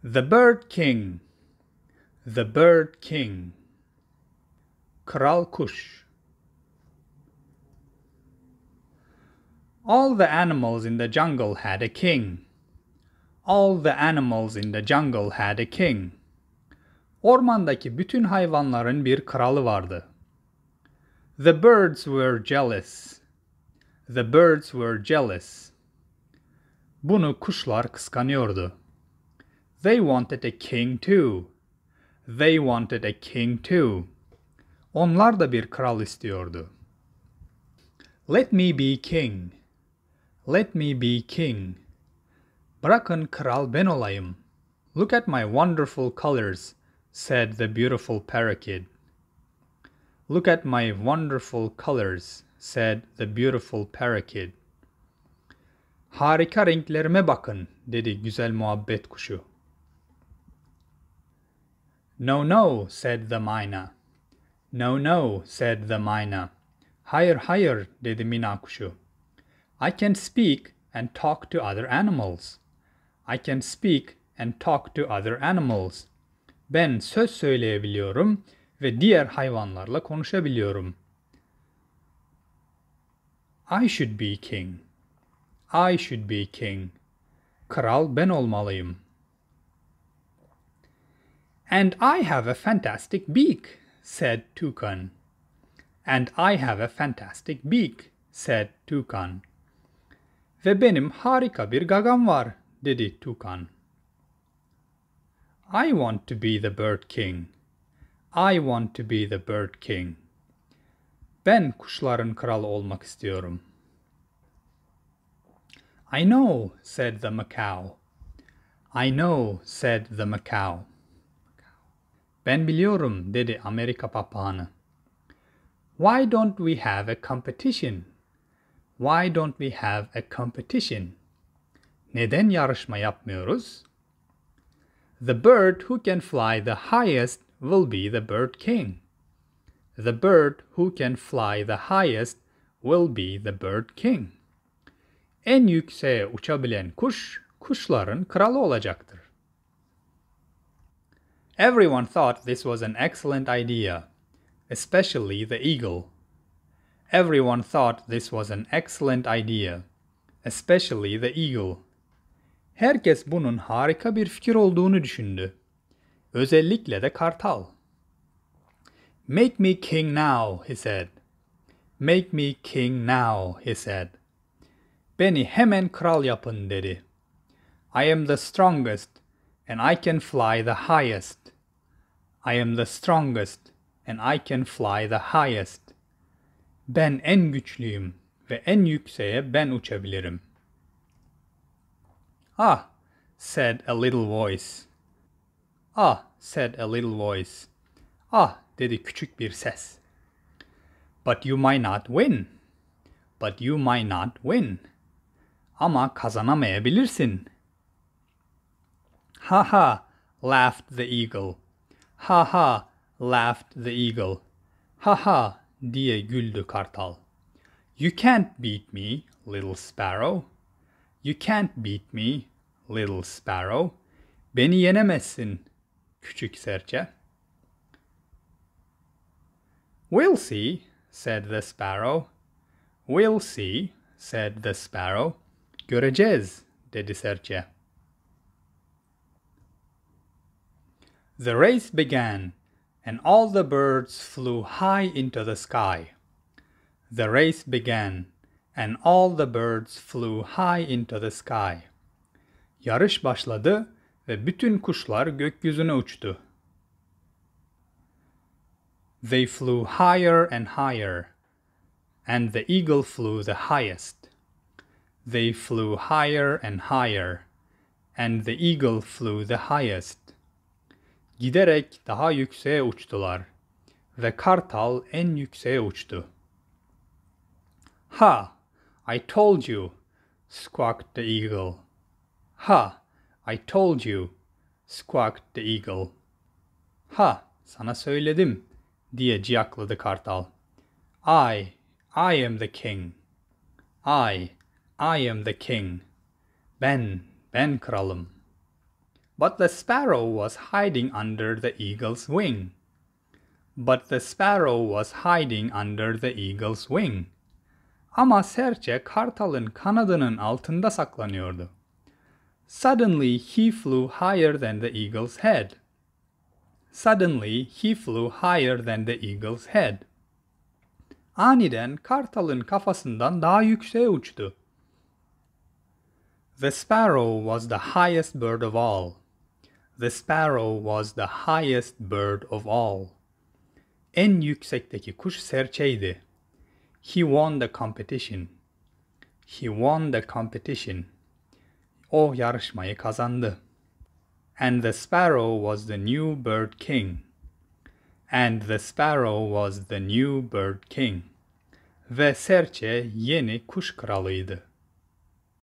The Bird King. The Bird King. Kral kuş. All the animals in the jungle had a king. All the animals in the jungle had a king. Ormandaki bütün hayvanların bir kralı vardı. The birds were jealous. The birds were jealous. Bunu kuşlar kıskanıyordu. They wanted a king too. They wanted a king too. Onlar da bir kral istiyordu. Let me be king. Let me be king. Bırakın kral ben olayım. Look at my wonderful colors, said the beautiful parakeet. Look at my wonderful colors, said the beautiful parakeet. Harika renklerime bakın, dedi güzel muhabbet kuşu. No, no, said the myna. No, no, said the myna. Hayır, hayır, dedi mina kuşu. I can speak and talk to other animals. I can speak and talk to other animals. Ben söz söyleyebiliyorum ve diğer hayvanlarla konuşabiliyorum. I should be king. I should be king. Kral ben olmalıyım. And I have a fantastic beak, said Toucan. And I have a fantastic beak, said Toucan. Ve benim harika bir gagam var, dedi Toucan. I want to be the bird king. I want to be the bird king. Ben kuşların kralı olmak istiyorum. I know, said the macaw. I know, said the macaw. Ben biliyorum, dedi Amerika papağanı. Why don't we have a competition? Why don't we have a competition? Neden yarışma yapmıyoruz? The bird who can fly the highest will be the bird king. The bird who can fly the highest will be the bird king. En yükseğe uçabilen kuş, kuşların kralı olacaktır. Everyone thought this was an excellent idea, especially the eagle. Everyone thought this was an excellent idea, especially the eagle. Herkes bunun harika bir fikir olduğunu düşündü. Özellikle de kartal. Make me king now, he said. Make me king now, he said. Beni hemen kral yapın, dedi. I am the strongest, and I can fly the highest. I am the strongest, and I can fly the highest. Ben en güçlüyüm ve en yükseğe ben uçabilirim. Ah, said a little voice. Ah, said a little voice. Ah, dedi küçük bir ses. But you might not win. But you might not win. Ama kazanamayabilirsin. Ha ha, laughed the eagle. Ha ha, laughed the eagle. Ha ha, diye güldü kartal. You can't beat me, little sparrow. You can't beat me, little sparrow. Beni yenemezsin, küçük serçe. We'll see, said the sparrow. We'll see, said the sparrow. Göreceğiz, dedi serçe. The race began, and all the birds flew high into the sky. The race began, and all the birds flew high into the sky. Yarış başladı ve bütün kuşlar gökyüzüne uçtu. They flew higher and higher, and the eagle flew the highest. They flew higher and higher, and the eagle flew the highest. Giderek daha yükseğe uçtular ve kartal en yükseğe uçtu. Ha, I told you, squawked the eagle. Ha, I told you, squawked the eagle. Ha, sana söyledim, diye ciyakladı kartal. I am the king. I am the king. Ben kralım. But the sparrow was hiding under the eagle's wing. But the sparrow was hiding under the eagle's wing. Ama serçe kartalın kanadının altında saklanıyordu. Suddenly he flew higher than the eagle's head. Suddenly he flew higher than the eagle's head. Aniden kartalın kafasından daha yükseğe uçtu. The sparrow was the highest bird of all. The sparrow was the highest bird of all. En yüksekteki kuş serçeydi. He won the competition. He won the competition. O yarışmayı kazandı. And the sparrow was the new bird king. And the sparrow was the new bird king. Ve serçe yeni kuş kralıydı.